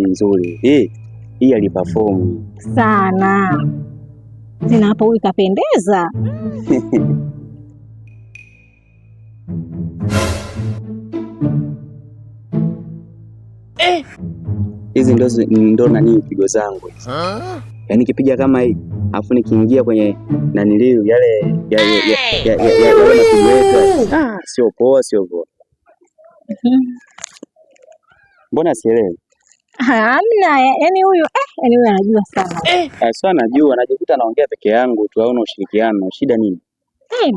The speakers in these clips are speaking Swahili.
Nzuri hii aliperform sana tena hapo, ikapendeza. Hizi ndo nani pigo zangu hizi. Yaani kipiga kama hii afu nikiingia kwenye naniliu yale mapigo yetu, sio poa. Mbona sielewi? Hamna, yani huyu anajua sana. Sio anajua, anajikuta anaongea peke yangu tu, hauna ushirikiano. Shida nini?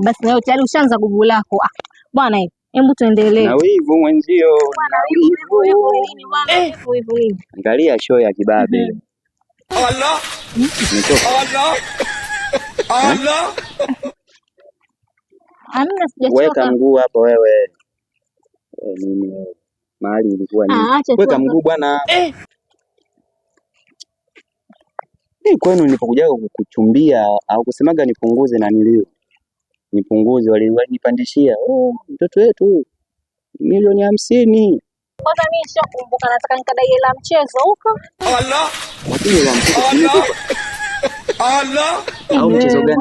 Basi leo tayari ushaanza gugu lako. Bwana, hebu tuendelee. Na wivu mwenzio. Angalia show ya kibabe. Allah! Hamna, sijachoka. Weka mguu hapo wewe. Nini? Mahali ilikuwa nini? Weka mguu bwana. Kwenu nilipokuja kukuchumbia au kusemaga nipunguze na nilio. Nipunguze walinipandishia. Mtoto wetu milioni 50. Kwanza mimi nishakumbuka, nataka nikadai hela mchezo huko. Allah. Allah. Au mchezo gani?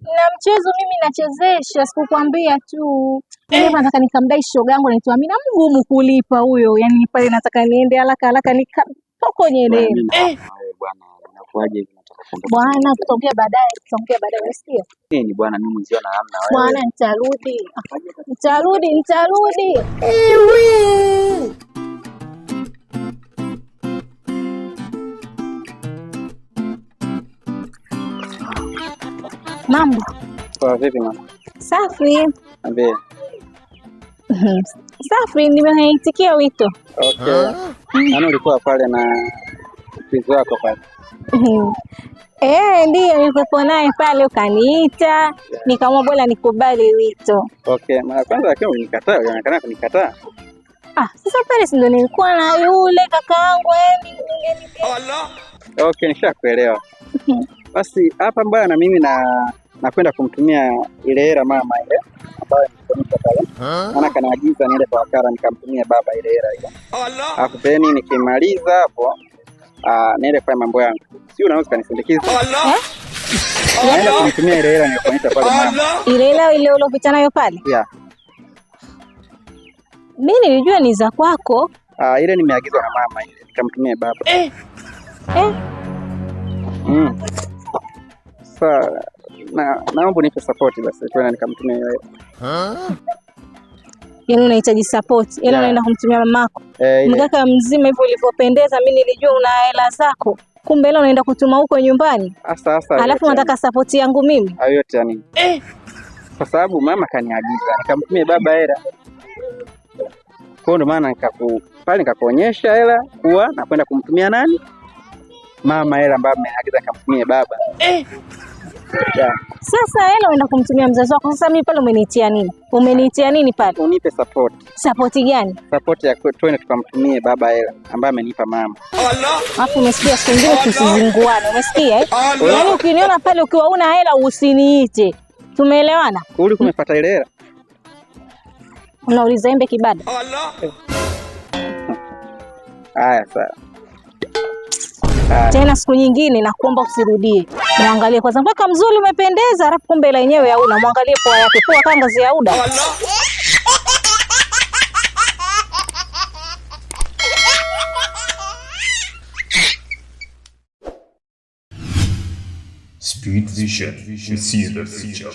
Na mchezo mimi nachezesha, sikukwambia tu. Mimi nataka nikamdai shoga yangu anaitwa Amina, mgumu kulipa huyo. Yaani pale nataka niende haraka nikapokonyele. Bwana, unakuaje hivi? Bwana, tutaongea baadaye, unasikia? Nini bwana, mimi mzio na hamna wewe. Bwana, nitarudi. Mambo poa? Vipi mama? Safi. Ambe. Safi, nimeitikia wito. Okay. Ana ulikuwa pale na mpenzi wako pale? Ndiyo, nilikuwa naye pale ukaniita, nikaamua bora nikubali wito. Okay, mara kwanza lakini unikataa, unaonekana kunikataa. Sasa pale si ndo nilikuwa na yule kakaangu Allah. Okay, nishakuelewa. Basi hapa mbaya na mimi nakwenda kumtumia ile hela mama ile ambayo nilikompa pale. Maana kanaagiza niende kwa wakala nikamtumia baba ile hela ile. Allah. Alafu then nikimaliza hapo niende kwa mambo yangu. Si unaweza kanisindikiza? Allah. Naenda kumtumia ile hela nilikompa pale mama. Ile hela ile ulopita nayo pale? Yeah. Mimi nilijua ni za kwako. Ile nimeagizwa na mama ile nikamtumia baba. Sasa naomba nipe support basi tuone nikamtumia wewe. Yaani unahitaji support. Yaani unaenda kumtumia mamako. Mkaka mzima hivyo ulivyopendeza, mimi nilijua una hela zako. Kumbe leo unaenda kutuma huko nyumbani. Sasa. Alafu unataka support yangu mimi? Hayo yote yani. Kwa sababu mama kaniagiza nikamtumia baba hela. Kwa ndo maana nikakuonyesha hela kuwa nakwenda kumtumia nani? Mama hela ambaye ameagiza nikamtumie baba. Yeah. Sasa hela unaenda kumtumia mzazi wako. Sasa mimi pale umeniitia nini? Umeniitia nini pale? Unipe support. Support gani? Support ya twende tukamtumie baba hela ambaye amenipa mama. Allah. Hapo umesikia, siku nyingine tusizinguane. Umesikia Yaani ukiniona pale ukiwa una hela usiniite. Tumeelewana? Kuli kumepata ile hela. Unauliza embe kibada. Allah. Haya sawa. Tena siku nyingine nakuomba usirudie. Muangalie kwanza, mpaka mzuri umependeza, alafu kumbe la yenyewe hauna. Muangalie poa yake, poa kama ngazi ya uda. Speed Vision, we see the future.